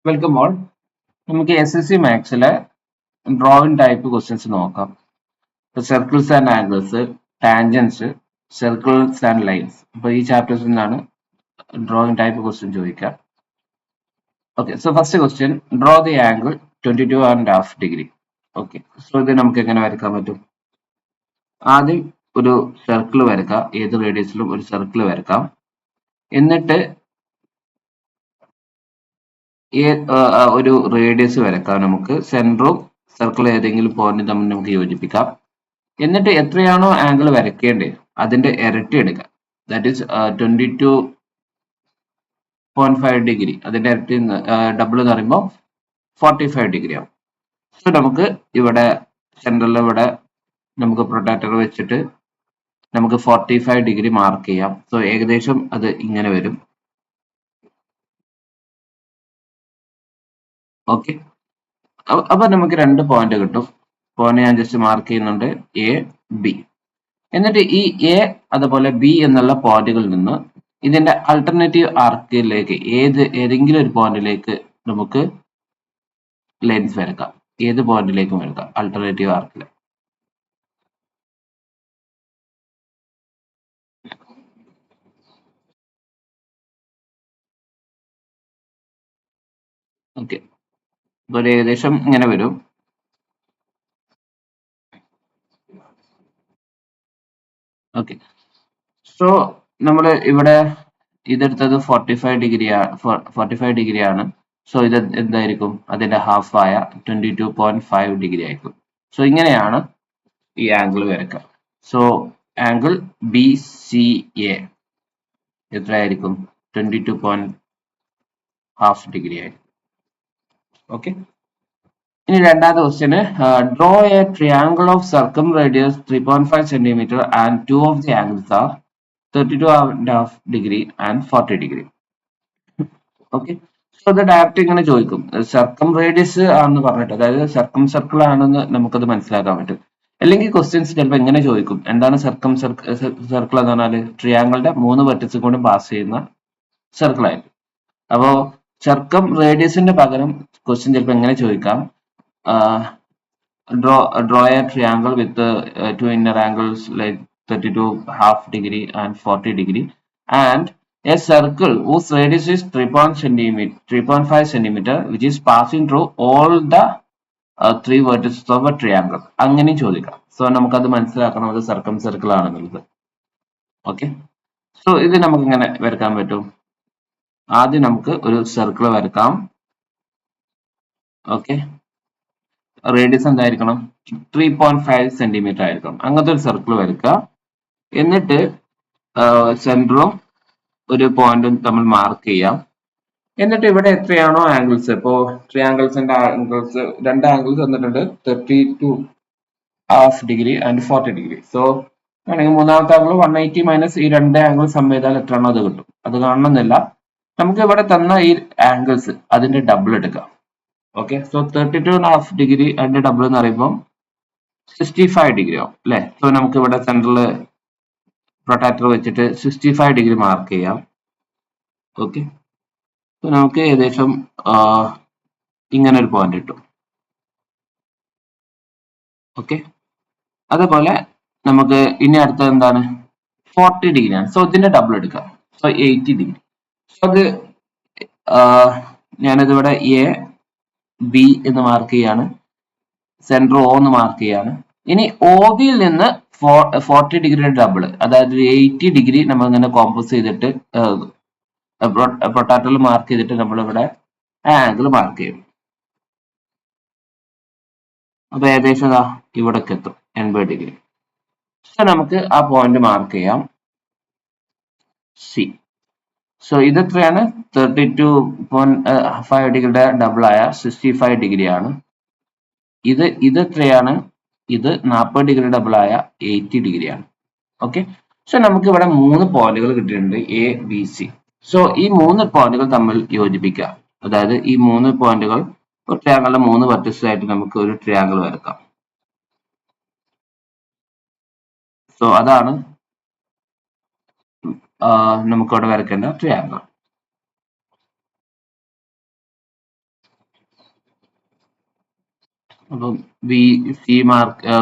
Welcome all. നമുക്ക് SSC മാത്സിലെ drawing type questions നോക്കാം. Circles and angles, tangents, circles and lines. അപ്പൊ ഈ ചാപ്റ്റേഴ്സിൽ നിന്നാണ് ഡ്രോയിങ് ടൈപ്പ് ക്വസ്റ്റ്യൻ ചോദിക്കാം. Okay, so first question, draw the angle 22.5 degree. Okay, so ഇത് നമുക്ക് എങ്ങനെ വരയ്ക്കാൻ പറ്റും? ആദ്യം ഒരു സർക്കിൾ വരക്കാം, ഏത് റേഡിയസിലും ഒരു സർക്കിൾ വരക്കാം. എന്നിട്ട് ഒരു റേഡിയസ് വരക്കാം. നമുക്ക് സെന്ററും സർക്കിൾ ഏതെങ്കിലും പോയിന്റ് തമ്മിൽ നമുക്ക് യോജിപ്പിക്കാം. എന്നിട്ട് എത്രയാണോ ആംഗിൾ വരയ്ക്കേണ്ടത് അതിന്റെ ഇരട്ടി എടുക്കാം. That is 22.5 degree. അതിന്റെ ഇരട്ടി ഡബിൾ എന്ന് പറയുമ്പോൾ 45 ഡിഗ്രി ആവും. സോ നമുക്ക് ഇവിടെ സെന്ററിൽ ഇവിടെ നമുക്ക് പ്രൊട്ടക്ടർ വെച്ചിട്ട് നമുക്ക് 45 ഡിഗ്രി മാർക്ക് ചെയ്യാം. സോ ഏകദേശം അത് ഇങ്ങനെ വരും. ഓക്കെ, അപ്പൊ നമുക്ക് രണ്ട് പോയിന്റ് കിട്ടും. പോയിന്റ് ഞാൻ ജസ്റ്റ് മാർക്ക് ചെയ്യുന്നുണ്ട്, എ ബി. എന്നിട്ട് ഈ എ അതുപോലെ ബി എന്നുള്ള പോയിന്റുകളിൽ നിന്ന് ഇതിന്റെ അൾട്ടർനേറ്റീവ് ആർക്കിലേക്ക് ഏതെങ്കിലും ഒരു പോയിന്റിലേക്ക് നമുക്ക് ലൈൻസ് വരക്കാം. ഏത് പോയിന്റിലേക്കും വരക്കാം അൾട്ടർനേറ്റീവ് ആർക്കിൽ. ഓക്കെ, അപ്പോൾ ഏകദേശം ഇങ്ങനെ വരും. ഓക്കെ, സോ നമ്മൾ ഇവിടെ ഇതെടുത്തത് 45 ഡിഗ്രി ആണ്. സോ ഇത് എന്തായിരിക്കും? അതിന്റെ ഹാഫ് ആയ 22.5 ഡിഗ്രി ആയിരിക്കും. സോ ഇങ്ങനെയാണ് ഈ ആംഗിൾ വരക്കുക. സോ ആംഗിൾ BCA എത്രയായിരിക്കും? 22.5 ഡിഗ്രി ആയിരിക്കും. ഓക്കെ, ഇനി രണ്ടാമത്തെ question, draw a triangle of circum radius 3.5 centimetre and two of the angles are 32.5 degree and 40 degree. Okay, so അത് ഡയറക്റ്റ് ഇങ്ങനെ ചോദിക്കും. സർക്കം റേഡിയസ് ആണെന്ന് പറഞ്ഞിട്ട്, അതായത് സർക്കം സർക്കിൾ ആണെന്ന് നമുക്കത് മനസ്സിലാക്കാൻ പറ്റും. അല്ലെങ്കിൽ ക്വസ്റ്റ്യൻസ് ചിലപ്പോൾ എങ്ങനെ ചോദിക്കും, എന്താണ് സർക്കം സർക്കിൾ എന്ന് പറഞ്ഞാൽ ട്രയാങ്കിളിന്റെ 3 വെർട്ടിക്സ് കൂടി പാസ് ചെയ്യുന്ന സർക്കിൾ ആയിരിക്കും. അപ്പോ സർക്കം റേഡിയസിന്റെ പകരം ക്വസ്റ്റ്യൻ ചിലപ്പോൾ എങ്ങനെ ചോദിക്കാം, draw a triangle with two inner angles like 32.5 degree and 40 degree and a circle whose radius is 3.5 centimeter which is passing through all the three vertices of a triangle. അങ്ങനെ ചോദിക്കാം. So നമുക്കത് മനസ്സിലാക്കണം, അത് സർക്കം circle ആണെന്നുള്ളത്. Okay, so ഇത് നമുക്ക് ഇങ്ങനെ വരക്കാൻ പറ്റും. ആദ്യം നമുക്ക് ഒരു സർക്കിൾ വരക്കാം. ഓക്കെ, റേഡിയസ് എന്തായിരിക്കണം? 3.5 സെന്റിമീറ്റർ ആയിരിക്കണം. അങ്ങനത്തെ ഒരു സർക്കിൾ വരയ്ക്കുക. എന്നിട്ട് സെന്ററും ഒരു പോയിന്റും തമ്മിൽ മാർക്ക് ചെയ്യാം. എന്നിട്ട് ഇവിടെ എത്രയാണോ ആംഗിൾസ്, ഇപ്പോ ട്രയാങ്കിൾസിന്റെ ആംഗിൾസ്, രണ്ട് ആംഗിൾസ് തന്നിട്ടുണ്ട്, 32.5 ഡിഗ്രി ആൻഡ് 40 ഡിഗ്രി. സോ ആണെങ്കിൽ മൂന്നാമത്തെ ആംഗിൾ 180 മൈനസ് ഈ രണ്ട് ആംഗിൾ സം ചെയ്താൽ എത്രയാണോ അത് കിട്ടും. അത് കാണണമെന്നില്ല. നമുക്ക് ഇവിടെ തന്ന ഈ ആംഗിൾസ് അതിന്റെ ഡബിൾ എടുക്കാം. ഓക്കെ, സോ 32.5 ഡിഗ്രി അതിന്റെ ഡബിൾ എന്ന് പറയുമ്പോൾ 65 ഡിഗ്രി ആവും അല്ലെ. സോ നമുക്ക് ഇവിടെ സെന്ററിൽ പ്രൊട്ടക്ടർ വെച്ചിട്ട് 65 ഡിഗ്രി മാർക്ക് ചെയ്യാം. ഓക്കെ, സോ നമുക്ക് ഏകദേശം ഇങ്ങനെ ഒരു പോയിന്റ് കിട്ടും. ഓക്കെ, അതേപോലെ നമുക്ക് ഇനി അടുത്തത് എന്താണ്? 40 ഡിഗ്രി ആണ്. സോ ഇതിന്റെ ഡബിൾ എടുക്കാം. So 80 degree. സോ അത് ഞാനിതിവിടെ എ ബി എന്ന് മാർക്ക് ചെയ്യാണ്, സെന്റർ O എന്ന് മാർക്ക് ചെയ്യാണ്. ഇനി OB-യിൽ നിന്ന് 40 ഡിഗ്രിയുടെ ഡബിൾ, അതായത് 80 ഡിഗ്രി നമ്മൾ ഇങ്ങനെ കോമ്പസ് ചെയ്തിട്ട് പ്രൊട്ടാക്ടറിൽ മാർക്ക് ചെയ്തിട്ട് നമ്മൾ ഇവിടെ ആംഗിൾ മാർക്ക് ചെയ്യും. അപ്പൊ ഏകദേശം ഇവിടേക്ക് എത്തും 80 ഡിഗ്രി. സോ നമുക്ക് ആ പോയിന്റ് മാർക്ക് ചെയ്യാം, സി. സോ ഇത് എത്രയാണ്? 32.5 ഡിഗ്രിയുടെ ഡബിൾ ആയ 65 ഡിഗ്രി ആണ്. ഇത് എത്രയാണ്? ഇത് 40 ഡിഗ്രി ഡബിൾ ആയ 80 ഡിഗ്രി ആണ്. ഓക്കെ, സോ നമുക്ക് ഇവിടെ 3 പോയിന്റുകൾ കിട്ടിയിട്ടുണ്ട്, എ ബി സി. സോ ഈ 3 പോയിന്റുകൾ തമ്മിൽ യോജിപ്പിക്കുക. അതായത് ഈ 3 പോയിന്റുകൾ ഒരു ട്രയാങ്കിളിലെ 3 വെർട്ടിസസ് ആയിട്ട് നമുക്ക് ഒരു ട്രയാങ്കിൾ വരക്കാം. സോ അതാണ് നമുക്ക് ഇവിടെ വരയ്ക്കേണ്ട ട്രയാങ്കിൾ. അപ്പം ബി സി മാർക്ക്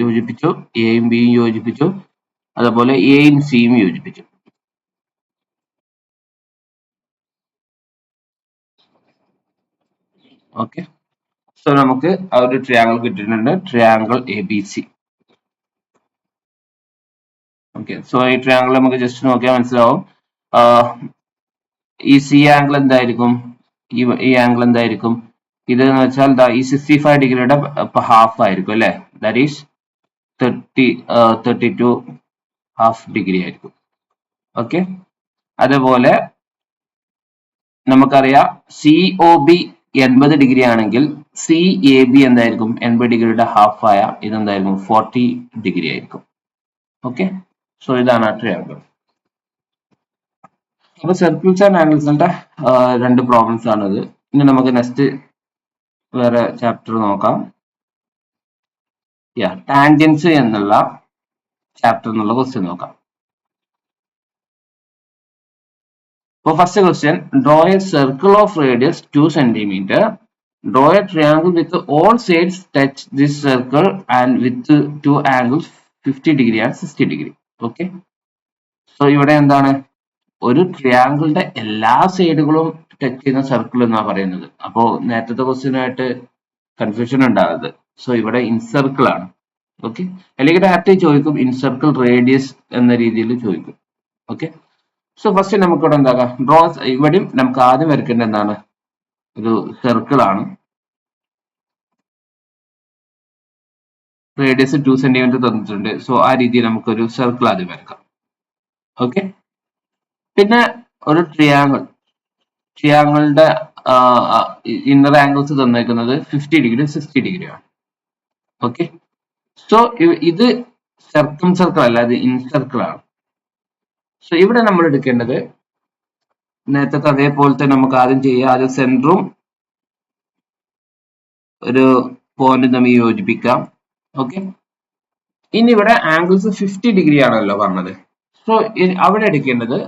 യോജിപ്പിച്ചു, എയും ബിയും യോജിപ്പിച്ചു, അതുപോലെ എയും സിയും യോജിപ്പിച്ചു. ഓക്കെ, സോ നമുക്ക് ആ ഒരു ട്രയാങ്കിൾ കിട്ടിയിട്ടുണ്ട്, triangle A B C. Okay, so ഈ ട്രയാങ്കിൾ നമുക്ക് ജസ്റ്റ് നോക്കിയാൽ മനസ്സിലാവും. ഈ സി ആംഗിൾ എന്തായിരിക്കും, ഈ ആംഗിൾ എന്തായിരിക്കും, ഇത് എന്ന് വെച്ചാൽ ഈ 65 ഡിഗ്രിയുടെ ഹാഫ് ആയിരിക്കും അല്ലെ, ദാറ്റ് ഈസ് 32 ഹാഫ് ഡിഗ്രി ആയിരിക്കും. ഓക്കെ, അതേപോലെ നമുക്കറിയാം സി ഒ ബി 80 ഡിഗ്രി ആണെങ്കിൽ സി എ ബി എന്തായിരിക്കും, 80 ഡിഗ്രിയുടെ ഹാഫ് ആയ ഇതെന്തായിരിക്കും, 40 ഡിഗ്രി ആയിരിക്കും. ഓക്കെ, സോ ഇതാണ് ആ ട്രയാങ്കിൾ. അപ്പൊ സർക്കിൾസ് ആൻഡ് ആംഗിൾസിന്റെ രണ്ട് പ്രോബ്ലംസ് ആണിത്. ഇനി നമുക്ക് നെക്സ്റ്റ് വേറെ ചാപ്റ്റർ നോക്കാം. ടാൻജൻസ് എന്നുള്ള ചാപ്റ്റർ എന്നുള്ള ക്വസ്റ്റ്യൻ നോക്കാം. So first question, draw a circle of radius 2 centimeter. Draw a triangle with all sides touch this circle and with two angles 50 degree and 60 degree. Okay. So ഇവിടെ എന്താണ്, ഒരു ട്രയാങ്കിളിന്റെ എല്ലാ സൈഡുകളും touch ചെയ്യുന്ന circle എന്നാണ് പറയുന്നത്. അപ്പോൾ നേരത്തെ ക്വസ്റ്റ്യനായിട്ട് കൺഫ്യൂഷൻ ഉണ്ടാകരുത്. സോ ഇവിടെ ഇൻസർക്കിൾ ആണ്. ഓക്കെ, അല്ലെങ്കിൽ ഡയറക്റ്റ് ചോദിക്കും ഇൻസർക്കിൾ റേഡിയസ് എന്ന രീതിയിൽ ചോദിക്കും. ഓക്കെ, സോ ഫസ്റ്റ് നമുക്ക് ഇവിടെ എന്താക്കാം, ഡ്രോ. ഇവിടെയും നമുക്ക് ആദ്യം വരയ്ക്കേണ്ട എന്താണ്, ഒരു സർക്കിൾ ആണ്. റേഡിയസ് 2 സെന്റിമീറ്റർ തന്നിട്ടുണ്ട്. സോ ആ രീതിയിൽ നമുക്കൊരു സർക്കിൾ ആദ്യം വരക്കാം. ഓക്കെ, പിന്നെ ഒരു ട്രിയാങ്കിളിന്റെ ഇന്നർ ആംഗിൾസ് തന്നേക്കുന്നത് 50 ഡിഗ്രി 60 ഡിഗ്രി ആണ്. ഓക്കെ, സോ ഇത് സർക്കിൾ അല്ല, ഇത് ഇൻസർക്കിൾ ആണ്. സോ ഇവിടെ നമ്മൾ എടുക്കേണ്ടത് നേരത്തെ അതേപോലത്തെ നമുക്ക് ആദ്യം ചെയ്യാം. ആദ്യം സെന്ററും ഒരു പോയിന്റ് തമ്മിൽ യോജിപ്പിക്കാം. ഓക്കെ, ഇനി ഇവിടെ ആംഗിൾസ് 50 ഡിഗ്രി ആണല്ലോ പറഞ്ഞത്. സോ അവിടെ എടുക്കേണ്ടത്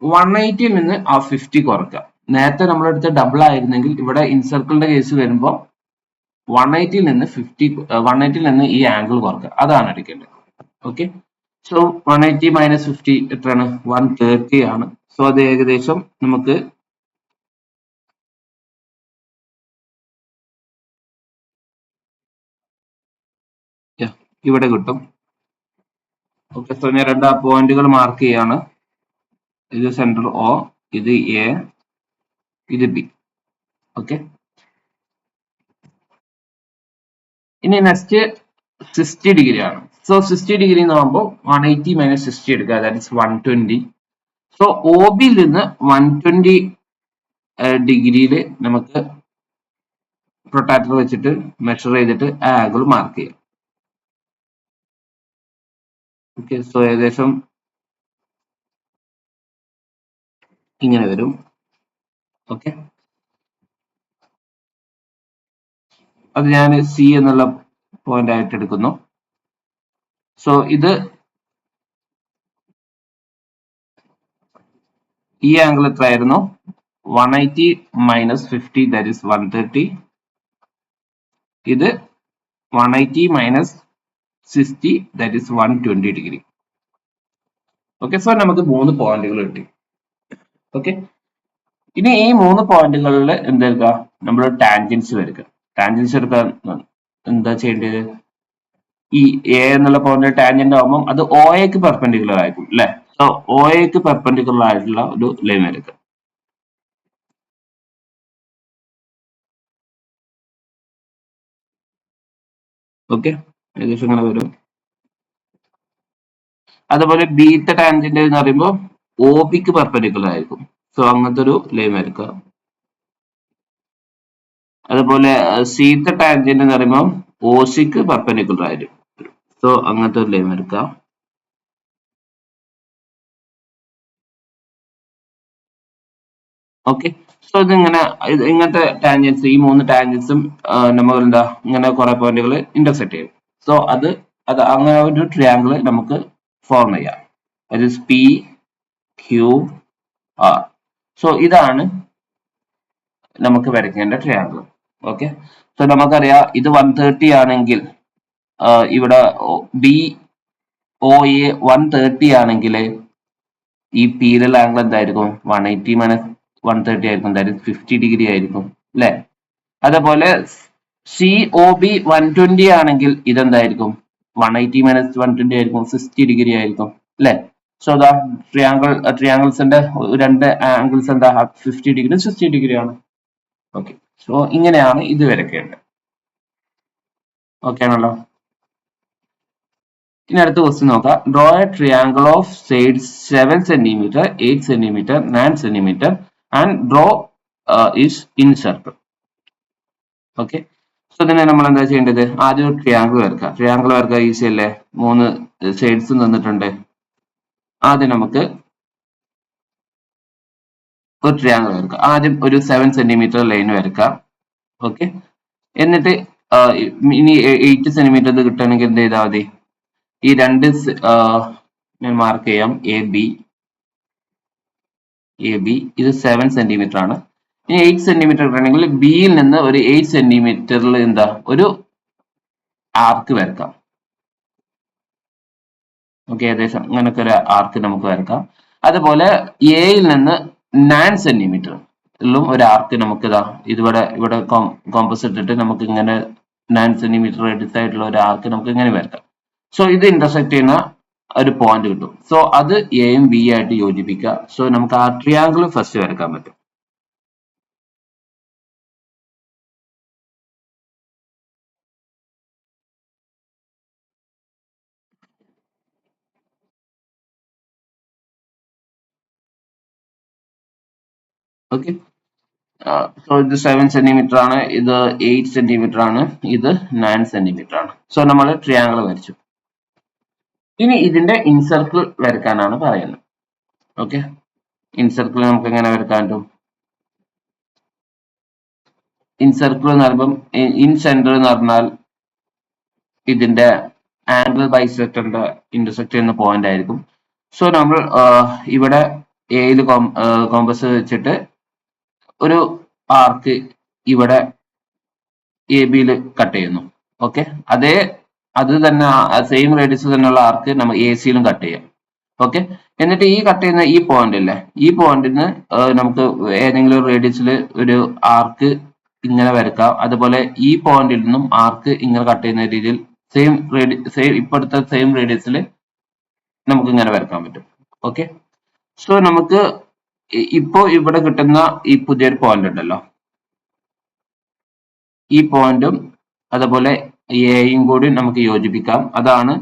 180 നിന്ന് ആ 50 കുറക്കുക. നേരത്തെ നമ്മളെടുത്ത ഡബിൾ ആയിരുന്നെങ്കിൽ ഇവിടെ ഇൻസർക്കിളിന്റെ കേസ് വരുമ്പോൾ 180 നിന്ന് ഈ ആംഗിൾ കുറക്കുക, അതാണ് എടുക്കേണ്ടത്. ഓക്കെ, സോ 180 മൈനസ് 50 എത്രയാണ്, 130 ആണ്. സോ അത് ഏകദേശം നമുക്ക് ഇവിടെ കിട്ടും. ഓക്കെ, സോ ഞാൻ രണ്ട് പോയിന്റുകൾ മാർക്ക് ചെയ്യാണ്. ഇത് സെന്റർ ഒ, ഇത് എ, ഇത് ബി. ഓക്കെ, ഇനി നെക്സ്റ്റ് 60 ഡിഗ്രി ആണ്. സോ 60 ഡിഗ്രി എന്ന് പറയുമ്പോൾ 180 മൈനസ് 60 എടുക്കുക, ദാറ്റ് ഇസ് 120. സോ ഒ ബിയിൽ നിന്ന് 120 ഡിഗ്രിയിൽ നമുക്ക് പ്രൊട്ടാക്ടർ വെച്ചിട്ട് മെഷർ ചെയ്തിട്ട് ആ ആംഗിൾ മാർക്ക് ചെയ്യാം. ഓക്കെ, സോ ഏകദേശം ഇങ്ങനെ വരും. ഓക്കെ, അത് ഞാൻ സി എന്നുള്ള പോയിന്റ് ആയിട്ട് എടുക്കുന്നു. സോ ഇത് ഈ ആംഗിൾ എത്രയായിരുന്നു, 180 മൈനസ് 50 ദാറ്റ് ഇസ് 130. ഇത് 180 minus 60 that is 120 degree. Okay, so നമുക്ക് 3 പോയിന്റുകൾ കിട്ടി. ഓക്കെ, ഇനി ഈ 3 പോയിന്റുകളിൽ എന്തെടുക്കുക, നമ്മൾ ടാൻജൻസ് വരയ്ക്കുക. ടാൻജൻസ് എടുക്കാൻ എന്താ ചെയ്യേണ്ടത്, ഈ എ എന്നുള്ള പോയിന്റ് ടാൻജന്റ് ആകുമ്പോൾ അത് ഒ എക്ക് പെർപെൻഡിക്കുലർ ആയിരിക്കും അല്ലെ. സോ ഒ എക്ക് പെർപെൻഡിക്കുലർ ആയിട്ടുള്ള ഒരു ലൈൻ വരയ്ക്കുക. ഓക്കെ, ഏകദേശം ഇങ്ങനെ വരും. അതുപോലെ ബീത്തെ ടാൻജന്റ് എന്ന് പറയുമ്പോൾ ഒ ബിക്ക് പെർപെൻഡിക്കുലർ ആയിരിക്കും. സോ അങ്ങനത്തെ ഒരു ലൈൻ വരയ്ക്കുക. അതുപോലെ സീത്തെ ടാൻജന്റ് എന്ന് പറയുമ്പോൾ ഒ സിക്ക് പെർപെൻഡിക്കുലർ ആയിരിക്കും. സോ അങ്ങനത്തെ ഒരു ലൈൻ വരയ്ക്കുക. ഓക്കെ, സോ ഇതിങ്ങനെ ഇങ്ങനത്തെ ടാൻജൻസ്, ഈ 3 ടാൻജൻസും നമ്മൾ എന്താ ഇങ്ങനെ കുറെ പോയിന്റുകൾ ഇന്റർസെക്ട് ചെയ്യും. സോ അത് അങ്ങനെ ഒരു ട്രയാങ്കിൾ നമുക്ക് ഫോം ചെയ്യാം. അത് പി ക്യു ആർ. സോ ഇതാണ് നമുക്ക് വരയ്ക്കേണ്ട ട്രയാങ്കിൾ. ഓക്കെ. സോ നമുക്കറിയാം ഇത് 130 ആണെങ്കിൽ ഇവിടെ ബി ഒ എ 130 ആണെങ്കിൽ ഈ പീരിയൽ ആംഗിൾ എന്തായിരിക്കും 180 മൈനസ് 130 ആയിരിക്കും, ദാറ്റ് ഇസ് 50 ഡിഗ്രി ആയിരിക്കും അല്ലെ. അതേപോലെ സി ഒ ബി 120 ആണെങ്കിൽ ഇതെന്തായിരിക്കും 180 മൈനസ് 120 ആയിരിക്കും, 60 ഡിഗ്രി ആയിരിക്കും അല്ലെ. സോ ദാ ട്രിയാങ്കിൾസിന്റെ രണ്ട് ആംഗിൾസ് എന്താ 50 ഡിഗ്രി 60 ഡിഗ്രി ആണ്. ഓക്കെ, സോ ഇങ്ങനെയാണ് ഇത് വരയ്ക്കേണ്ടത്. ഓക്കെ ആണല്ലോ. ഇനി അടുത്ത ക്വസ്റ്റ്യൻ നോക്കാം. Draw A triangle of sides 7 centimetre 8 centimetre 9 centimetre and draw is in circle. Okay, so ഇതിനെ നമ്മൾ എന്താ ചെയ്യേണ്ടത്? ആദ്യം ഒരു ട്രിയാങ്കിൾ വരക്കാം. ട്രിയാങ്കിൾ വരക്കാൻ ഈസി അല്ലേ, 3 സൈഡ്സ് തന്നിട്ടുണ്ട്. ആദ്യം നമുക്ക് ഒരു ട്രിയാങ്കിൾ വരക്കാം. ആദ്യം ഒരു 7 സെന്റിമീറ്റർ ലൈൻ വരക്കാം. ഓക്കെ, എന്നിട്ട് ഇനി 8 സെന്റിമീറ്റർ കിട്ടണമെങ്കിൽ എന്ത് ചെയ്താൽ മതി? ഈ രണ്ട് ഞാൻ മാർക്ക് ചെയ്യാം. എ ബി ഇത് 7 സെന്റിമീറ്റർ ആണ്. ഇനി 8 സെന്റിമീറ്റർ കിട്ടണമെങ്കിൽ ബിയിൽ നിന്ന് ഒരു 8 സെന്റിമീറ്ററിൽ എന്താ ഒരു ആർക്ക് വരക്കാം. ഓക്കെ, ഏകദേശം അങ്ങനൊക്കെ ഒരു ആർക്ക് നമുക്ക് വരക്കാം. അതുപോലെ എയിൽ നിന്ന് 9 സെന്റിമീറ്ററിലും ഒരു ആർക്ക് നമുക്ക് ഇവിടെ കോമ്പസ് ഇട്ടിട്ട് നമുക്ക് ഇങ്ങനെ 9 സെന്റിമീറ്റർ റേഡിയസ് ആയിട്ടുള്ള ഒരു ആർക്ക് നമുക്ക് ഇങ്ങനെ വരക്കാം. സോ ഇത് ഇന്റർസെക്ട് ചെയ്യുന്ന ഒരു പോയിന്റ് കിട്ടും. സോ അത് എയും ബി ആയിട്ട് യോജിപ്പിക്കുക. സോ നമുക്ക് ആ ട്രിയാങ്കിൾ ഫസ്റ്റ് വരക്കാൻ പറ്റും. ഓക്കെ, സോ ഇത് 7 സെന്റിമീറ്റർ ആണ്, ഇത് 8 സെന്റിമീറ്റർ ആണ്, ഇത് 9 സെന്റിമീറ്റർ ആണ്. സോ നമ്മൾ ട്രിയാങ്കിൾ വരച്ചു. ഇനി ഇതിന്റെ ഇൻസർക്കിൾ വരക്കാനാണ് പറയുന്നത്. ഓക്കെ, ഇൻസർക്കിൾ നമുക്ക് എങ്ങനെ വരക്കാൻ പറ്റും? ഇൻസർക്കിൾ എന്ന് പറയുമ്പോൾ ഇൻ സെന്റർ എന്ന് പറഞ്ഞാൽ ഇതിന്റെ ആംഗിൾ ബൈസെക്ടറിന്റെ ഇന്റർസെക്ട് ചെയ്യുന്ന പോയിന്റ് ആയിരിക്കും. സോ നമ്മൾ ഇവിടെ എയിൽ കോമ്പസ് വെച്ചിട്ട് ഒരു ആർക്ക് ഇവിടെ എ ബിയിൽ കട്ട് ചെയ്യുന്നു. ഓക്കെ, അത് തന്നെ സെയിം റേഡിയസ് തന്നെയുള്ള ആർക്ക് നമ്മൾ എ സിയിലും കട്ട് ചെയ്യാം. ഓക്കെ, എന്നിട്ട് ഈ കട്ട് ചെയ്യുന്ന ഈ പോയിന്റ് ഇല്ലേ, ഈ പോയിന്റിന് നമുക്ക് ഏതെങ്കിലും റേഡിയസിൽ ഒരു ആർക്ക് ഇങ്ങനെ വരക്കാം. അതുപോലെ ഈ പോയിന്റിൽ നിന്നും ആർക്ക് ഇങ്ങനെ കട്ട് ചെയ്യുന്ന രീതിയിൽ സെയിം ഇപ്പോഴത്തെ സെയിം റേഡിയസിൽ നമുക്ക് ഇങ്ങനെ വരക്കാൻ പറ്റും. ഓക്കെ, സോ നമുക്ക് ഇപ്പോ ഇവിടെ കിട്ടുന്ന ഈ പുതിയൊരു പോയിന്റ് ഉണ്ടല്ലോ, ഈ പോയിന്റും അതുപോലെ എയും കൂടി നമുക്ക് യോജിപ്പിക്കാം. അതാണ്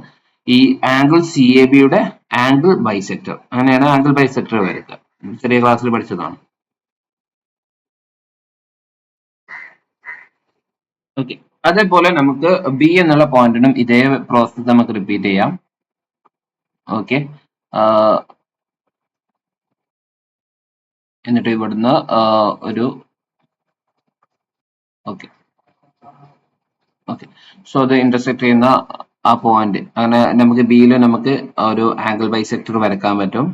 ഈ ആംഗിൾ സി എ ബിയുടെ ആംഗിൾ ബൈസെക്ടർ. അങ്ങനെയാണ് ആംഗിൾ ബൈസെക്ടർ വരയ്ക്കുക. ചെറിയ ക്ലാസ്സിൽ പഠിച്ചതാണ്. ഓക്കെ, അതേപോലെ നമുക്ക് ബി എന്നുള്ള പോയിന്റിനും ഇതേ പ്രോസസ് നമുക്ക് റിപ്പീറ്റ് ചെയ്യാം. ഓക്കെ, എന്നിട്ട് ഇവിടുന്ന് ഒരു ഓക്കെ സോ അത് ഇന്റർസെക്ട് ചെയ്യുന്ന ആ പോയിന്റ്, അങ്ങനെ നമുക്ക് ബിയിൽ നമുക്ക് ഒരു ആംഗിൾ ബൈസെക്ടർ വരക്കാൻ പറ്റും.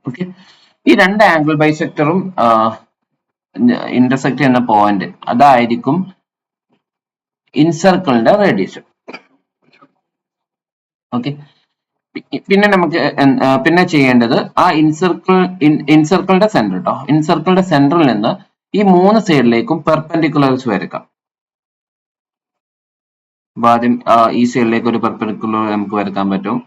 ഓക്കെ, ഈ രണ്ട് ആംഗിൾ ബൈസെക്ടറും ഇന്റർസെക്ട് ചെയ്യുന്ന പോയിന്റ് അതായിരിക്കും ഇൻസർക്കിളിന്റെ റേഡിയസ്. ഓക്കെ, പിന്നെ നമുക്ക് പിന്നെ ചെയ്യേണ്ടത് ആ ഇൻസർക്കിളിന്റെ സെന്റർ കേട്ടോ, ഇൻസർക്കിളിന്റെ സെന്ററിൽ നിന്ന് ഈ 3 സൈഡിലേക്കും പെർപെൻഡിക്കുലർസ് വരക്കാം. അപ്പൊ ആദ്യം ഈ സൈഡിലേക്ക് ഒരു പെർപെൻഡിക്കുലർ നമുക്ക് വരക്കാൻ പറ്റും.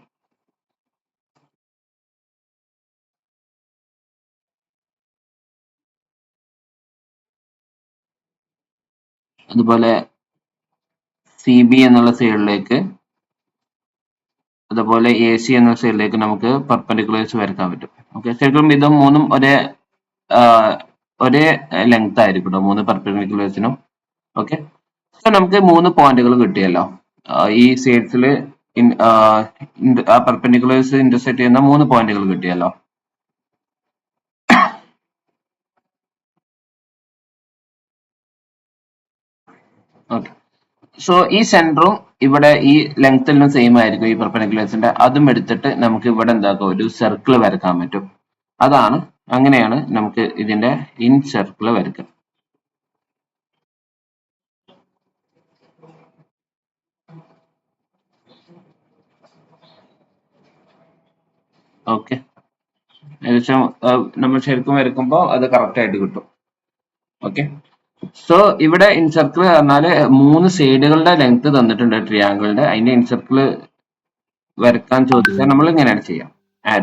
അതുപോലെ സി ബി എന്നുള്ള സൈഡിലേക്ക്, അതുപോലെ എ സി എന്ന സൈഡിലേക്ക് നമുക്ക് പെർപെൻഡിക്കുലർസ് വരക്കാൻ പറ്റും. ഓക്കെ, ശരിക്കും ഇതും മൂന്നും ഒരേ ലെങ്ത് ആയിരിക്കും 3 പെർപെൻഡിക്കുലർസിനും. ഓക്കെ, സോ നമുക്ക് 3 പോയിന്റുകൾ കിട്ടിയല്ലോ. ഈ സൈഡ്സിൽ ആ പെർപെൻഡിക്കുലർസ് ഇന്റർസെക്ട് ചെയ്യുന്ന 3 പോയിന്റുകൾ കിട്ടിയല്ലോ. ഓക്കെ, സോ ഈ സെന്ററും ഇവിടെ ഈ ലെങ്ത്തിലും സെയിം ആയിരിക്കും ഈ പെർപെൻഡിക്കുലർസിന്റെ. അതും എടുത്തിട്ട് നമുക്ക് ഇവിടെ എന്താക്കാം, ഒരു സർക്കിൾ വരക്കാൻ പറ്റും. അങ്ങനെയാണ് നമുക്ക് ഇതിന്റെ ഇൻ സർക്കിൾ വരയ്ക്കുക. ഓക്കെ, ഏകദേശം നമ്മൾ ശരിക്കും വരയ്ക്കുമ്പോൾ അത് കറക്റ്റ് ആയിട്ട് കിട്ടും. ഓക്കെ, സോ ഇവിടെ ഇൻ സർക്കിൾ പറഞ്ഞാല് 3 സൈഡുകളുടെ ലെങ്ത് തന്നിട്ടുണ്ട് ട്രിയാങ്കിളിന്റെ. അതിന്റെ ഇൻ സർക്കിൾ വരക്കാൻ ചോദിച്ചാൽ നമ്മൾ ഇങ്ങനെയാണ് ചെയ്യാം.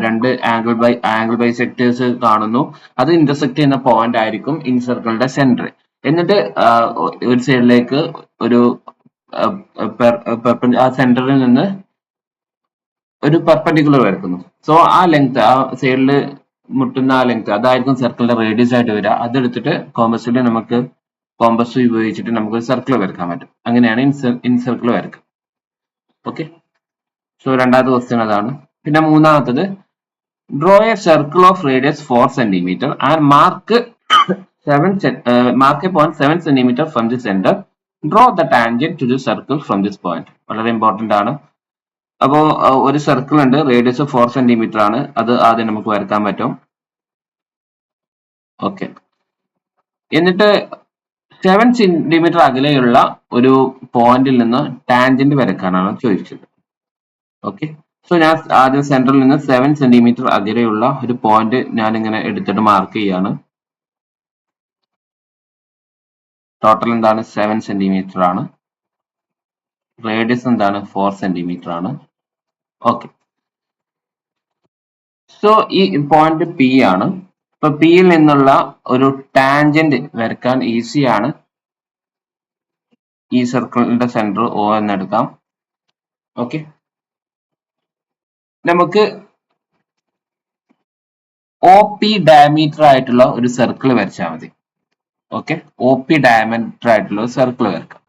രണ്ട് ആംഗിൾ ബൈ സെക്ടേഴ്സ് കാണുന്നു, അത് ഇന്റർസെക്ട് ചെയ്യുന്ന പോയിന്റ് ആയിരിക്കും ഇൻ സർക്കിളിന്റെ സെന്റർ. എന്നിട്ട് ഒരു സൈഡിലേക്ക് ഒരു ആ സെന്ററിൽ നിന്ന് ഒരു പെർപെൻഡിക്കുലർ വരക്കുന്നു. സോ ആ ലെങ്ത്, ആ സൈഡിൽ മുട്ടുന്ന ആ ലെങ്ത്, അതായിരിക്കും സർക്കിളിന്റെ റേഡിയസ് ആയിട്ട് വരിക. അതെടുത്തിട്ട് കോമ്പസിൽ നമുക്ക് കോമ്പസ് ഉപയോഗിച്ചിട്ട് നമുക്ക് സർക്കിൾ വരക്കാൻ പറ്റും. അങ്ങനെയാണ് ഇൻ സർക്കിൾ വരക്കുക. ഓക്കെ, സോ രണ്ടാമത്തെ ക്വസ്റ്റ്യൻ അതാണ്. പിന്നെ മൂന്നാമത്തത്, draw a circle of radius 4 centimetre and mark mark a point 7 centimetre from the centre. Draw the tangent to the circle from this point. വളരെ ഇമ്പോർട്ടന്റ് ആണ്. അപ്പോ ഒരു സർക്കിൾ ഉണ്ട്, റേഡിയസ് 4 സെന്റിമീറ്റർ ആണ്. അത് ആദ്യം നമുക്ക് വരക്കാൻ പറ്റും. ഓക്കെ, എന്നിട്ട് 7 സെന്റിമീറ്റർ അകലെയുള്ള ഒരു പോയിന്റിൽ നിന്ന് ടാൻജന്റ് വരക്കാനാണ് ചോദിച്ചത്. ഓക്കെ, സോ ഞാൻ ആദ്യം സെന്ററിൽ നിന്ന് 7 സെന്റിമീറ്റർ അകലെയുള്ള ഒരു പോയിന്റ് ഞാൻ ഇങ്ങനെ എടുത്തിട്ട് മാർക്ക് ചെയ്യാണ്. ടോട്ടൽ എന്താണ്? 7 സെന്റിമീറ്റർ ആണ്. റേഡിയസ് എന്താണ്? 4 സെന്റിമീറ്റർ ആണ്. ഓക്കെ, സോ ഈ പോയിന്റ് പി ആണ്. ഇപ്പൊ പിയിൽ നിന്നുള്ള ഒരു ടാൻജന്റ് വരക്കാൻ ഈസിയാണ്. ഈ സർക്കിളിന്റെ സെന്റർ O എന്നെടുക്കാം. ഓക്കെ, നമുക്ക് OP ഡയമീറ്റർ ആയിട്ടുള്ള ഒരു സർക്കിൾ വരച്ചാൽ മതി. ഓക്കെ, OP ഡയമീറ്റർ ആയിട്ടുള്ള ഒരു സർക്കിൾ വരക്കാം.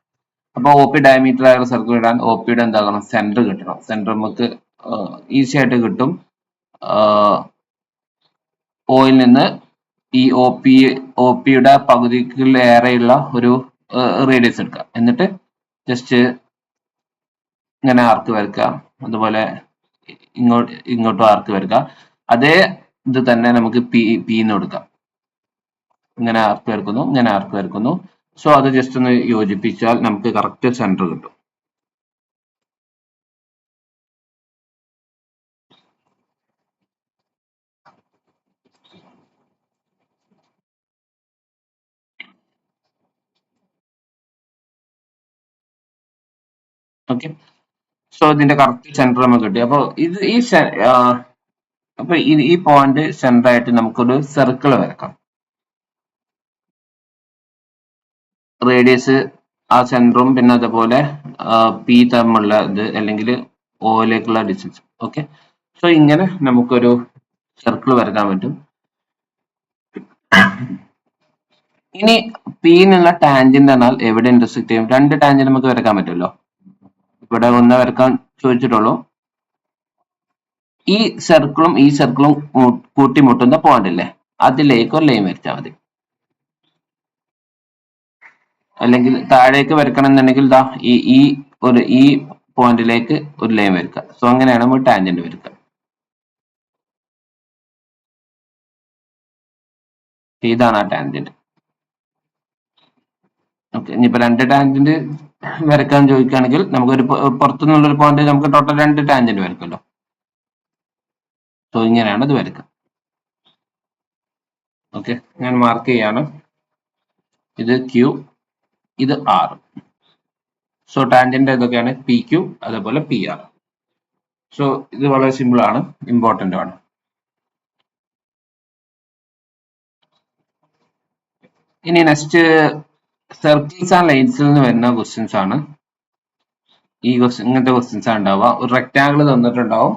അപ്പൊ OP ഡയമീറ്റർ ആയുള്ള സർക്കിൾ ഇടാൻ OPയുടെ എന്താകണം? സെന്റർ കിട്ടണം. സെന്റർ നമുക്ക് ഈസി ആയിട്ട് കിട്ടും. ഓയിൽ നിന്ന് ഈ OPയുടെ പകുതിയിലേറെയുള്ള ഒരു റേഡിയസ് എടുക്കുക. എന്നിട്ട് ജസ്റ്റ് ഇങ്ങനെ ആർക്ക് വരക്കുക. അതുപോലെ ഇങ്ങോട്ടും ആർക്ക് വരക്കുക. അതേ ഇത് തന്നെ നമുക്ക് പിന്ന് കൊടുക്കാം. ഇങ്ങനെ ആർക്ക് വരക്കുന്നു, ഇങ്ങനെ ആർക്ക് വരക്കുന്നു. സോ അത് ജസ്റ്റ് ഒന്ന് യോജിപ്പിച്ചാൽ നമുക്ക് കറക്റ്റ് സെന്റർ കിട്ടും. ഓക്കെ, സോ ഇതിന്റെ കറക്റ്റ് സെന്റർ നമുക്ക് കിട്ടി. അപ്പൊ ഇത് ഈ പോയിന്റ് സെന്റർ ആയിട്ട് നമുക്കൊരു സർക്കിൾ വരക്കാം. റേഡിയസ് ആ സെന്ററും പിന്നെ അതുപോലെ പി തമ്മിലുള്ള ഇത്, അല്ലെങ്കിൽ ഓയിലേക്കുള്ള ഡിസ്റ്റൻസ്. ഓക്കെ, സോ ഇങ്ങനെ നമുക്കൊരു സർക്കിൾ വരക്കാൻ പറ്റും. ഇനി പി എന്നുള്ള ടാൻജന്റ് എന്നാൽ എവിടെ ഇന്റർസെക്ട് ചെയ്യും? രണ്ട് ടാൻജന്റ് നമുക്ക് വരക്കാൻ പറ്റുമല്ലോ. ഇവിടെ ഒന്ന് വരക്കാൻ ചോദിച്ചിട്ടുള്ളൂ. ഈ സർക്കിളും ഈ സർക്കിളും കൂട്ടിമുട്ടുന്ന പോയിന്റ് ഇല്ലേ, അതിലേക്ക് ഒരു ലൈൻ വരച്ചാൽ മതി. അല്ലെങ്കിൽ താഴേക്ക് വരക്കണം എന്നുണ്ടെങ്കിൽ ഈ പോയിന്റിലേക്ക് ഒരു ലൈൻ വരക്കുക. സോ അങ്ങനെയാണ് നമ്മൾ ടാൻജന്റ് വരക്കുക. ഇതാണ് ആ ടാൻജന്റ്. ഓക്കെ, ഇനിയിപ്പോ രണ്ട് ടാൻജന്റ് വരക്കാൻ ചോദിക്കുകയാണെങ്കിൽ നമുക്കൊരു പുറത്തുനിന്നുള്ളൊരു പോയിന്റ് നമുക്ക് ടോട്ടൽ 2 ടാൻജന്റ് വരക്കുമല്ലോ. സോ ഇങ്ങനെയാണ് ഇത് വരക്കുക. ഓക്കെ, ഞാൻ മാർക്ക് ചെയ്യാണ്. ഇത് Q, ഇത് R. സോ ടാൻജന്റ് ഏതൊക്കെയാണ്? PQ അതേപോലെ PR. സോ ഇത് വളരെ സിമ്പിൾ ആണ്, ഇമ്പോർട്ടന്റ് ആണ്. ഇനി നെക്സ്റ്റ് സർക്കിൾസ് ആൻഡ് ലൈൻസിൽ നിന്ന് വരുന്ന ക്വസ്റ്റ്യൻസ് ആണ്. ഇങ്ങനത്തെ ക്വസ്റ്റ്യൻസ് ആണ് ഉണ്ടാവുക. ഒരു റെക്ടാങ്കിൾ തന്നിട്ടുണ്ടാവും,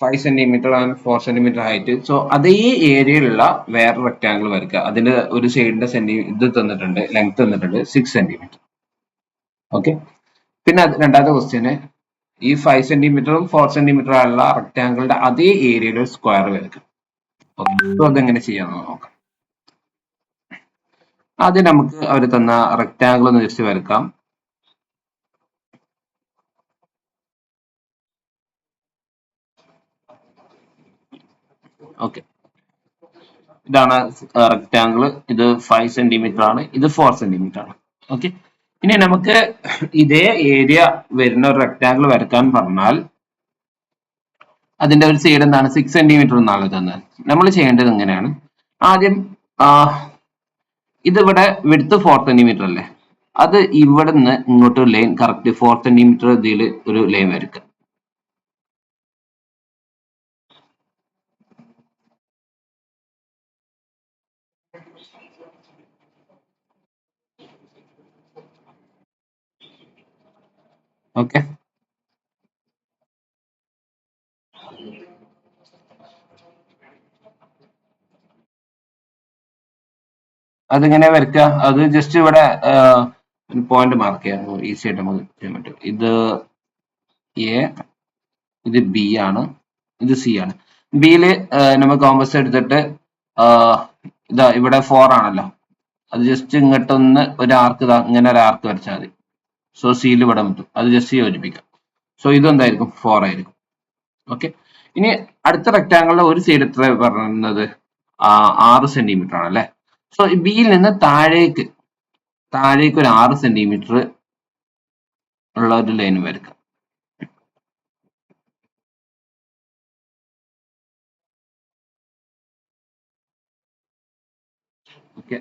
5 centimetre and 4 centimetre height. So അതേ ഏരിയയിലുള്ള വേറെ റെക്ടാങ്കിൾ വരയ്ക്കുക. അതിന്റെ ഒരു സൈഡിന്റെ ഇത് തന്നിട്ടുണ്ട്, ലെങ്ത് തന്നിട്ടുണ്ട് 6 സെന്റിമീറ്റർ. ഓക്കെ, പിന്നെ രണ്ടാമത്തെ ക്വസ്റ്റ്യന് ഈ 5 സെന്റിമീറ്ററും 4 സെന്റിമീറ്റർ ആയുള്ള റെക്ടാങ്കിളിന്റെ അതേ ഏരിയയിൽ ഒരു സ്ക്വയർ വരയ്ക്കുക. ഓക്കെ, സോ അതെങ്ങനെ ചെയ്യാമെന്ന് നോക്കാം. ആദ്യം നമുക്ക് അവർ തന്ന റെക്ടാങ്കിൾ ഒന്ന് ജസ്റ്റ് വരക്കാം. ഓക്കെ, ഇതാണ് റെക്ടാങ്കിൾ. ഇത് 5 സെന്റിമീറ്റർ ആണ്, ഇത് 4 സെന്റിമീറ്റർ ആണ്. ഓക്കെ. ഇനി നമുക്ക് ഇതേ ഏരിയ വരുന്ന ഒരു റെക്ടാങ്കിൾ വരയ്ക്കാൻ പറഞ്ഞാൽ അതിന്റെ ഒരു സൈഡ് എന്താണ് 6 സെന്റിമീറ്റർ എന്നാണ് തന്നത്. നമ്മൾ ചെയ്യേണ്ടത് ഇങ്ങനെയാണ്. ആദ്യം ഇതിവിടെ വിഡ്ത്ത് 4 സെന്റിമീറ്റർ അല്ലേ, അത് ഇവിടെ നിന്ന് ഇങ്ങോട്ട് ലൈൻ കറക്റ്റ് 4 സെന്റിമീറ്റർ ഇതിൽ ഒരു ലൈൻ വരയ്ക്കുക. ഓക്കെ. അതിങ്ങനെ വരയ്ക്കുക. അത് ജസ്റ്റ് ഇവിടെ പോയിന്റ് മാർക്ക് ചെയ്യാം, ഈസി ആയിട്ട് നമുക്ക് ചെയ്യാൻ പറ്റും. ഇത് എ, ഇത് ബി ആണ്, ഇത് സി ആണ്. ബിയില് നമ്മൾ കോമ്പസ് എടുത്തിട്ട് ഇതാ ഇവിടെ 4 ആണല്ലോ, അത് ജസ്റ്റ് ഇങ്ങോട്ടൊന്ന് ഒരു ആർക്ക് ഇങ്ങനെ ഒരു ആർക്ക് വരച്ചാൽ മതി. സോ സിയിൽ ഇവിടെ പറ്റും, അത് ജസ്റ്റ് യോജിപ്പിക്കാം. സോ ഇതെന്തായിരിക്കും 4 ആയിരിക്കും. ഓക്കെ. ഇനി അടുത്ത റെക്ടാങ്കിളിലെ ഒരു സൈഡ് എത്ര പറയുന്നത് 6 സെന്റിമീറ്റർ ആണ് അല്ലെ. സോ ബിയിൽ നിന്ന് താഴേക്ക് ഒരു 6 സെന്റിമീറ്റർ ഉള്ള ഒരു ലൈൻ വരയ്ക്കാം. ഓക്കെ.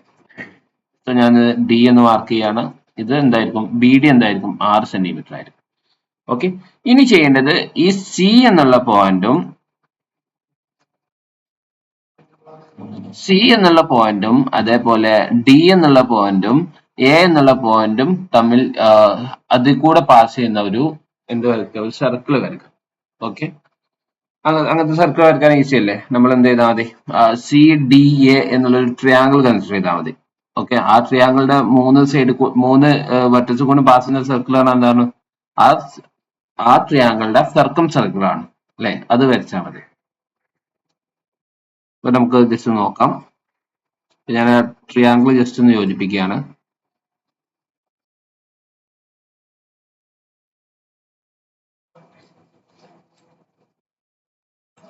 സോ ഞാൻ ഡി എന്ന് മാർക്ക് ചെയ്യാണ്. ഇത് എന്തായിരിക്കും, ബി ഡി എന്തായിരിക്കും 6 സെന്റിമീറ്റർ ആയിരിക്കും. ഓക്കെ. ഇനി ചെയ്യേണ്ടത് ഈ സി എന്നുള്ള പോയിന്റും അതേപോലെ ഡി എന്നുള്ള പോയിന്റും എ എന്നുള്ള പോയിന്റും തമ്മിൽ അതിൽ കൂടെ പാസ് ചെയ്യുന്ന ഒരു എന്ത് വരയ്ക്കുക, ഒരു സർക്കിൾ വരയ്ക്കുക. ഓക്കെ. അങ്ങനത്തെ സർക്കിൾ വരയ്ക്കാൻ ഈസി അല്ലേ. നമ്മൾ എന്ത് ചെയ്താൽ മതി, സി ഡി എ എന്നുള്ള ഒരു ട്രയാങ്കിൾ കൺസിഡർ ചെയ്താൽ മതി. ഓക്കെ. ആ ട്രയാങ്കിളിന്റെ 3 സൈഡ് 3 വെർട്ടിസ് കൊണ്ട് പാസ് ചെയ്യുന്ന സർക്കിൾ ആണ് എന്താണ്, ആ ട്രയാങ്കിളിന്റെ സർക്കം സർക്കിൾ ആണ് അല്ലെ. അത് വരച്ചാൽ മതി. അപ്പൊ നമുക്ക് ജസ്റ്റ് നോക്കാം. ഞാൻ ട്രയാങ്കിൾ ജസ്റ്റ് ഒന്ന് യോജിപ്പിക്കുകയാണ്.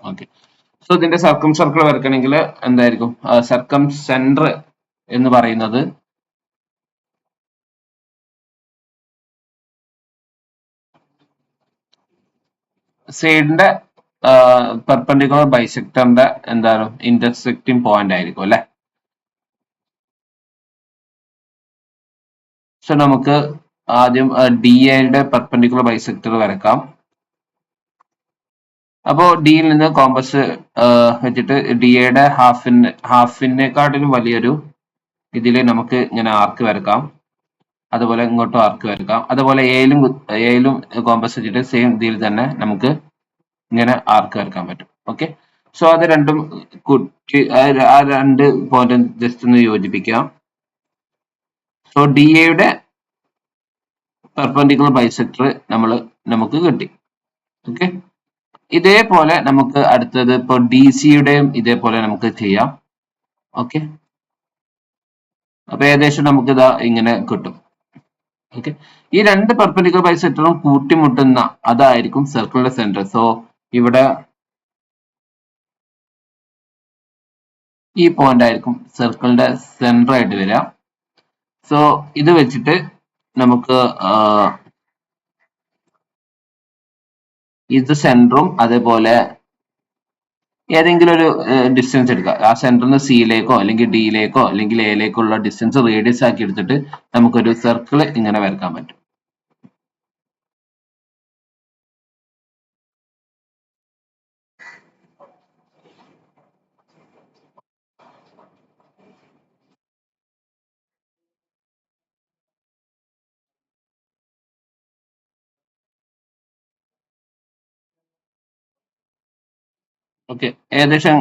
ഓക്കെ. സോ ഇതിന്റെ സർക്കം സർക്കിൾ വരയ്ക്കണമെങ്കിൽ എന്തായിരിക്കും, സർക്കം സെന്റർ എന്ന് പറയുന്നത് സൈഡിന്റെ പെർപെൻഡിക്കുലർ ബൈസെക്ടറിന്റെ എന്താണ് ഇന്റർസെക്റ്റിംഗ് പോയിന്റ് ആയിരിക്കും അല്ലെ. സോ നമുക്ക് ആദ്യം ഡി എയുടെ പെർപെൻഡിക്കുലർ ബൈസെക്ടർ വരക്കാം. അപ്പോ ഡിയിൽ നിന്ന് കോമ്പസ് വെച്ചിട്ട് ഡി എയുടെ ഹാഫിനെക്കാട്ടിലും വലിയൊരു ഇതിൽ നമുക്ക് ഇങ്ങനെ ആർക്ക് വരക്കാം. അതുപോലെ ഇങ്ങോട്ടും ആർക്ക് വരക്കാം. അതുപോലെ എയിലും കോമ്പസ് വെച്ചിട്ട് സെയിം ഇതിൽ തന്നെ നമുക്ക് ഇങ്ങനെ ആർക്ക് വരക്കാൻ പറ്റും. ഓക്കെ. സോ അത് രണ്ടും ആ രണ്ട് പോയിന്റ് ജസ്റ്റ് ഒന്ന് യോജിപ്പിക്കാം. സോ ഡി എയുടെ പെർപെൻഡിക്കുലർ ബൈസെക്ടർ നമുക്ക് കിട്ടി. ഓക്കെ. ഇതേപോലെ നമുക്ക് അടുത്തത് ഇപ്പൊ ഡി സിയുടെയും ഇതേപോലെ നമുക്ക് ചെയ്യാം. ഓക്കെ. അപ്പൊ ഏകദേശം നമുക്ക് ഇതാ ഇങ്ങനെ കിട്ടും. ഓക്കെ. ഈ രണ്ട് പെർപെൻഡിക്കുലർ ബൈസെക്ടറും കൂട്ടിമുട്ടുന്ന അതായിരിക്കും സർക്കിളിന്റെ സെന്റർ. സോ ഇവിടെ ഈ പോയിന്റ് ആയിരിക്കും സർക്കിളിന്റെ സെന്റർ ആയിട്ട് വരിക. സോ ഇത് വെച്ചിട്ട് നമുക്ക് ഇത് സെന്ററും അതേപോലെ ഏതെങ്കിലും ഒരു ഡിസ്റ്റൻസ് എടുക്കുക. ആ സെന്ററിന് സിയിലേക്കോ അല്ലെങ്കിൽ ഡിയിലേക്കോ അല്ലെങ്കിൽ എയിലേക്കോ ഉള്ള ഡിസ്റ്റൻസ് റേഡിയസ് ആക്കി എടുത്തിട്ട് നമുക്കൊരു സർക്കിൾ ഇങ്ങനെ വരക്കാൻ പറ്റും. ഓക്കെ. ഏകദേശം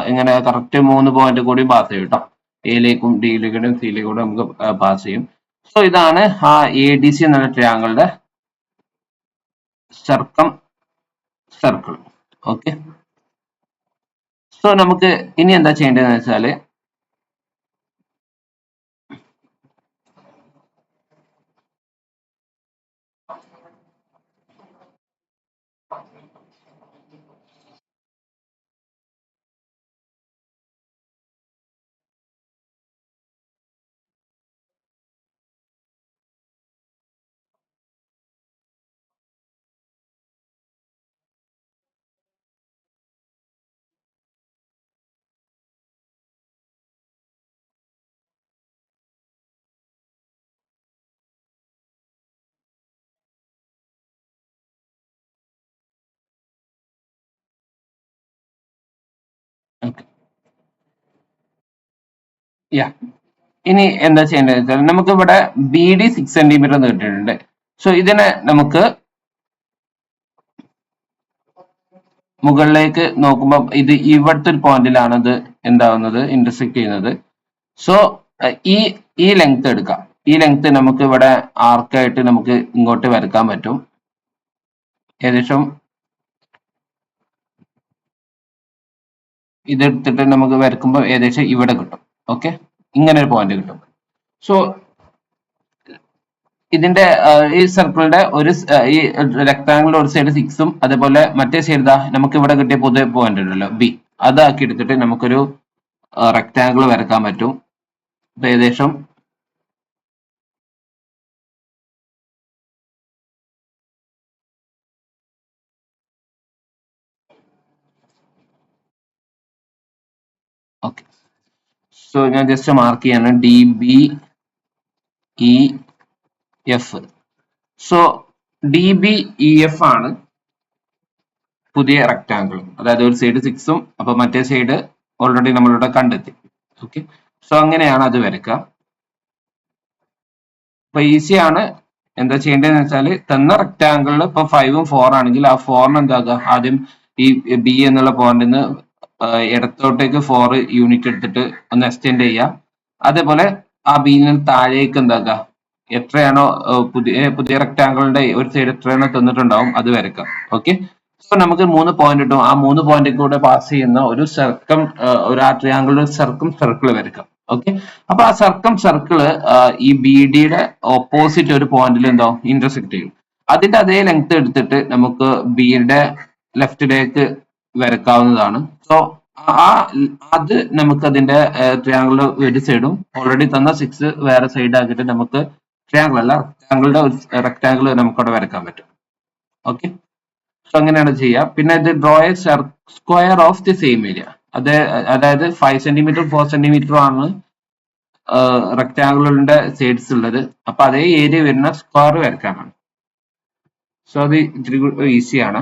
ഇങ്ങനെ കറക്റ്റ് 3 പോയിന്റ് കൂടി പാസ് ചെയ്യും കേട്ടോ. എയിലേക്കും ഡിയിലേക്കും സിയിലേക്കും നമുക്ക് പാസ് ചെയ്യും. സോ ഇതാണ് ആ എ ഡി സി എന്നുള്ള ട്രയാങ്കിളുടെ സർക്കം സർക്കിൾ. ഓക്കെ. സോ നമുക്ക് ഇനി എന്താ ചെയ്യേണ്ടതെന്ന് വെച്ചാല് ഓക്കെ, യാ. ഇനി എന്താ ചെയ്യേണ്ടത് വെച്ചാൽ നമുക്ക് ഇവിടെ ബി ഡി 6 cm എന്ന് കിട്ടിയിട്ടുണ്ട്. സോ ഇതിനെ നമുക്ക് മുകളിലേക്ക് നോക്കുമ്പോൾ ഇത് ഇവിടുത്തെ ഒരു പോയിന്റിലാണ് ഇത് എന്താവുന്നത്, ഇന്റർസെക്ട് ചെയ്യുന്നത്. സോ ഈ ഈ ലെങ്ത് എടുക്കാം. ഈ ലെങ്ത് നമുക്ക് ഇവിടെ ആർക്കായിട്ട് നമുക്ക് ഇങ്ങോട്ട് വരക്കാൻ പറ്റും. ഏകദേശം ഇതെടുത്തിട്ട് നമുക്ക് വരക്കുമ്പോൾ ഏകദേശം ഇവിടെ കിട്ടും. ഓക്കെ, ഇങ്ങനെ ഒരു പോയിന്റ് കിട്ടും. സോ ഇതിന്റെ ഈ സർക്കിളിന്റെ ഒരു ഈ റെക്ടാംഗിളിന്റെ ഒരു സൈഡ് 6ഉം അതേപോലെ മറ്റേ സൈഡ് നമുക്ക് ഇവിടെ കിട്ടിയ പുതിയ പോയിന്റ് ഉണ്ടല്ലോ ബി, അതാക്കി എടുത്തിട്ട് നമുക്കൊരു റെക്ടാംഗിൾ വരക്കാൻ പറ്റും. ഏകദേശം ഓക്കെ. സോ ഞാൻ ജസ്റ്റ് മാർക്ക് ചെയ്യാണ് DBEF. സോ DBEF ആണ് പുതിയ റെക്ടാംഗിൾ. അതായത് ഒരു സൈഡ് 6ഉം അപ്പൊ മറ്റേ സൈഡ് ഓൾറെഡി നമ്മളിവിടെ കണ്ടെത്തി. ഓക്കെ, സോ അങ്ങനെയാണ് അത് വരക്കുക. അപ്പൊ ഈസി ആണ്. എന്താ ചെയ്യേണ്ടതെന്ന് വെച്ചാൽ തന്ന റെക്ടാംഗിളിൽ ഇപ്പൊ 5ഉം 4 ആണെങ്കിൽ ആ 4ന് എന്താക്കുക, ആദ്യം ഈ ബി എന്നുള്ള പോയിന്റിൽ നിന്ന് ഇടത്തോട്ടേക്ക് 4 യൂണിറ്റ് എടുത്തിട്ട് ഒന്ന് എക്സ്റ്റെൻഡ് ചെയ്യുക. അതേപോലെ ആ ബിയിൽ നിന്ന് താഴേക്ക് എന്താക്കുക, എത്രയാണോ പുതിയ റെക്ടാംഗിളിന്റെ ഒരു സൈഡ് എത്രയാണോ തന്നിട്ടുണ്ടാവും അത് വരക്കാം. ഓക്കെ, സോ നമുക്ക് 3 പോയിന്റ് കിട്ടും. ആ 3 പോയിന്റിൽ കൂടെ പാസ് ചെയ്യുന്ന ഒരു ഒരു ആ ട്രയാങ്കിളിൽ സർക്കിൾ വരക്കാം. ഓക്കെ, അപ്പൊ ആ സർക്കിള് ഈ ബി ഡിയുടെ ഓപ്പോസിറ്റ് ഒരു പോയിന്റിൽ എന്തോ ഇന്റർസെക്ട് ചെയ്യും. അതിന്റെ അതേ ലെങ്ത് എടുത്തിട്ട് നമുക്ക് ബിയുടെ ലെഫ്റ്റിലേക്ക് വരക്കാവുന്നതാണ്. സോ ആ അത് നമുക്ക് അതിന്റെ ട്രയാങ്കിൾ ഒരു സൈഡും ഓൾറെഡി തന്ന 6 വേറെ സൈഡ് ആക്കിയിട്ട് നമുക്ക് ട്രയാങ്കിൾ അല്ല റെക്ടാങ്കിൾ നമുക്ക് അവിടെ വരക്കാൻ പറ്റും. ഓക്കെ, സോ അങ്ങനെയാണ് ചെയ്യുക. പിന്നെ ഇത് draw A square of the same area. അതായത് 5 cm 4 cm ആണ് റെക്ടാങ്കിളിന്റെ സൈഡ്സ് ഉള്ളത്. അപ്പൊ അതേ ഏരിയ വരുന്ന സ്ക്വയർ വരക്കാനാണ്. സോ അത് ഇത്തിരി ഈസിയാണ്.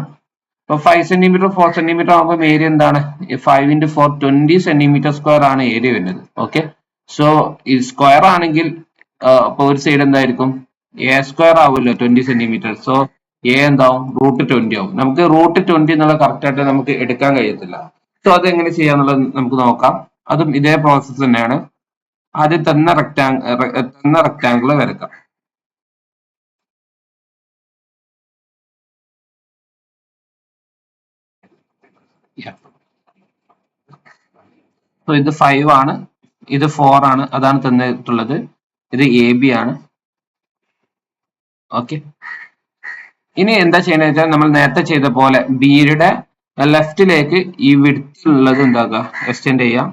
ഇപ്പൊ 5 cm 4 cm ആകുമ്പോൾ ഏരിയ എന്താണ്, 5 into 4 20 cm² ആണ് ഏരിയ വരുന്നത്. ഓക്കെ, സോ ഈ സ്ക്വയർ ആണെങ്കിൽ അപ്പൊ ഒരു സൈഡ് എന്തായിരിക്കും, A² ആവുമല്ലോ 20 cm. സോ എ എന്താവും, √20 ആവും. നമുക്ക് √20 എന്നുള്ള കറക്റ്റ് ആയിട്ട് നമുക്ക് എടുക്കാൻ കഴിയത്തില്ല. സോ അത് എങ്ങനെ ചെയ്യാന്നുള്ളത് നമുക്ക് നോക്കാം. അതും ഇതേ പ്രോസസ് തന്നെയാണ്. ആദ്യം തന്ന റെക്ടാങ്കിൾ വരക്കാം. സോ ഇത് 5 ആണ്, ഇത് 4 ആണ്, അതാണ് തന്നിട്ടുള്ളത്. ഇത് AB ആണ്. ഓക്കെ, ഇനി എന്താ ചെയ്യണമെന്ന് വെച്ചാൽ നമ്മൾ നേരത്തെ ചെയ്ത പോലെ ബിയുടെ ലെഫ്റ്റിലേക്ക് ഈ വിഡ്ത്തിലുള്ളത് എന്താക്കുക, എക്സ്റ്റെൻഡ് ചെയ്യാം.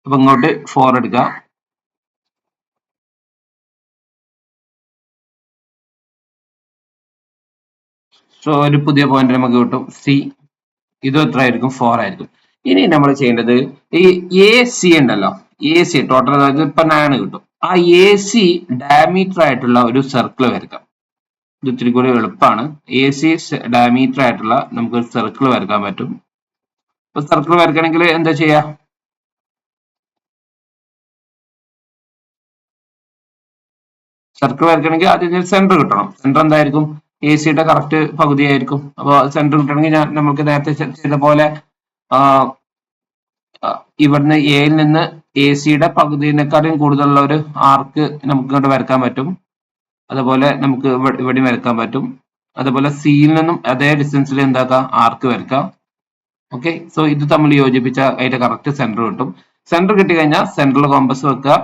അപ്പൊ ഇങ്ങോട്ട് 4 എടുക്കുക. സോ ഒരു പുതിയ പോയിന്റ് നമുക്ക് കിട്ടും C. ഇത് എത്ര ആയിരിക്കും, 4 ആയിരിക്കും. ഇനി നമ്മൾ ചെയ്യേണ്ടത് ഈ AC ഉണ്ടല്ലോ, AC ടോട്ടൽ അതായത് ഇപ്പൊ 9 കിട്ടും. ആ AC ഡയമീറ്റർ ആയിട്ടുള്ള ഒരു സർക്കിൾ വരക്കാം. ഇത് ഇത്തിരി കൂടി എളുപ്പമാണ്. AC ഡയമീറ്റർ ആയിട്ടുള്ള നമുക്ക് ഒരു സർക്കിൾ വരക്കാൻ പറ്റും. ഇപ്പൊ സർക്കിൾ വരക്കണമെങ്കിൽ എന്താ ചെയ്യാ, സർക്കിൾ വരക്കണമെങ്കിൽ ആദ്യം സെന്റർ കിട്ടണം. സെന്റർ എന്തായിരിക്കും, AC-യുടെ കറക്റ്റ് പകുതിയായിരിക്കും. അപ്പൊ സെന്റർ കിട്ടണമെങ്കിൽ നമുക്ക് നേരത്തെ ചെയ്ത പോലെ ഇവിടുന്ന് എയിൽ നിന്ന് AC-യുടെ പകുതിനേക്കാളും കൂടുതലുള്ള ഒരു ആർക്ക് നമുക്ക് ഇങ്ങോട്ട് വരക്കാൻ പറ്റും. അതുപോലെ നമുക്ക് ഇവിടെ വരക്കാൻ പറ്റും. അതുപോലെ സിയിൽ നിന്നും അതേ ഡിസ്റ്റൻസിൽ എന്താക്കാം, ആർക്ക് വരക്കാം. ഓക്കെ, സോ ഇത് തമ്മിൽ യോജിപ്പിച്ച അതിന്റെ കറക്റ്റ് സെന്റർ കിട്ടും. സെന്റർ കിട്ടിക്കഴിഞ്ഞാൽ സെന്ററിൽ കോമ്പസ് വെക്കുക.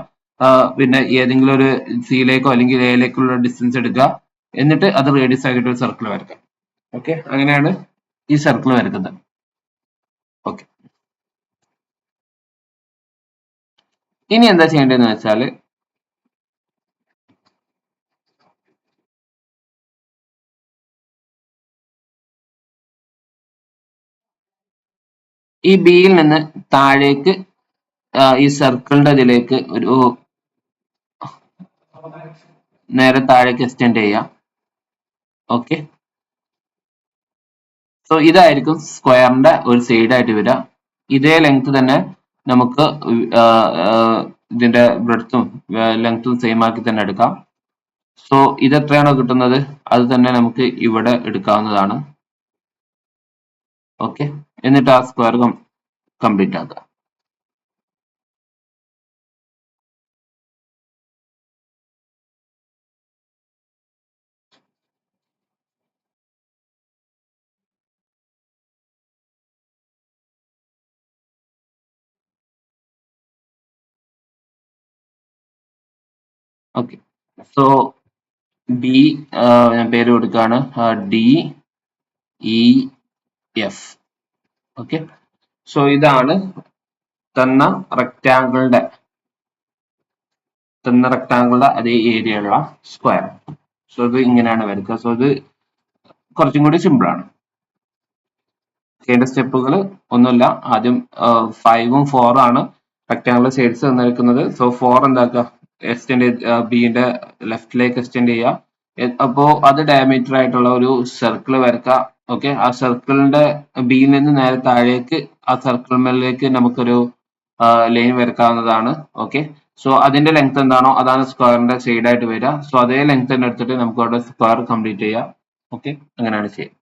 പിന്നെ ഏതെങ്കിലും ഒരു സിയിലേക്കോ അല്ലെങ്കിൽ എയിലേക്കുള്ള ഡിസ്റ്റൻസ് എടുക്കുക. എന്നിട്ട് അത് റേഡിയസ് ആക്കിയിട്ട് ഒരു സർക്കിൾ വരക്കാം. ഓക്കെ, അങ്ങനെയാണ് ഈ സർക്കിൾ വരക്കുന്നത്. ഓക്കെ, ഇനി എന്താ ചെയ്യേണ്ടതെന്ന് വെച്ചാൽ ഈ ബിയിൽ നിന്ന് താഴേക്ക് ഈ സർക്കിളിന്റെ ഇതിലേക്ക് ഒരു നേരെ താഴേക്ക് എക്സ്റ്റെൻഡ് ചെയ്യാം. ഓക്കെ, സോ ഇതായിരിക്കും സ്ക്വയറിന്റെ ഒരു സൈഡ് ആയിട്ട് വരിക. ഇതേ ലെങ്ത് തന്നെ നമുക്ക് ഇതിന്റെ ബ്രെഡ്ത്തും ലെങ്ത്തും സെയിം ആക്കി തന്നെ എടുക്കാം. സോ ഇത് എത്രയാണോ കിട്ടുന്നത് അത് തന്നെ നമുക്ക് ഇവിടെ എടുക്കാവുന്നതാണ്. ഓക്കെ, എന്നിട്ട് ആ സ്ക്വയർ കംപ്ലീറ്റ് ആക്കുക. ഓക്കെ, സോ ബി ഞാൻ പേര് കൊടുക്കുകയാണ് DEF. ഓക്കെ, സോ ഇതാണ് തന്ന റെക്ടാങ്കിളിന്റെ അതേ ഏരിയ ഉള്ള സ്ക്വയർ. സോ ഇത് ഇങ്ങനെയാണ് വരിക. സോ ഇത് കുറച്ചും കൂടി സിമ്പിൾ ആണ്. ചെയ്യേണ്ട സ്റ്റെപ്പുകൾ ഒന്നുമില്ല. ആദ്യം 5ഉം 4ഉം ആണ് റെക്ടാങ്കുലർ സൈഡ്സ് തന്നിരിക്കുന്നത്. സോ 4 എന്താക്കുക, എക്സ്റ്റെൻഡ് ബിന്റെ ലെഫ്റ്റിലേക്ക് എക്സ്റ്റെൻഡ് ചെയ്യുക. അപ്പോ അത് ഡയമീറ്റർ ആയിട്ടുള്ള ഒരു സർക്കിൾ വരക്കുക. ഓക്കെ, ആ സർക്കിളിന്റെ ബിയിൽ നിന്ന് നേരെ താഴേക്ക് ആ സർക്കിൾ മേലേക്ക് നമുക്കൊരു ലൈൻ വരക്കാവുന്നതാണ്. ഓക്കെ, സോ അതിന്റെ ലെങ്ത് എന്താണോ അതാണ് സ്ക്വയറിന്റെ സൈഡ് ആയിട്ട് വരിക. സോ അതേ ലെങ്ത് തന്നെ എടുത്തിട്ട് നമുക്ക് അവിടെ സ്ക്വയർ കംപ്ലീറ്റ് ചെയ്യാം. ഓക്കെ, അങ്ങനെയാണ് ചെയ്യുക.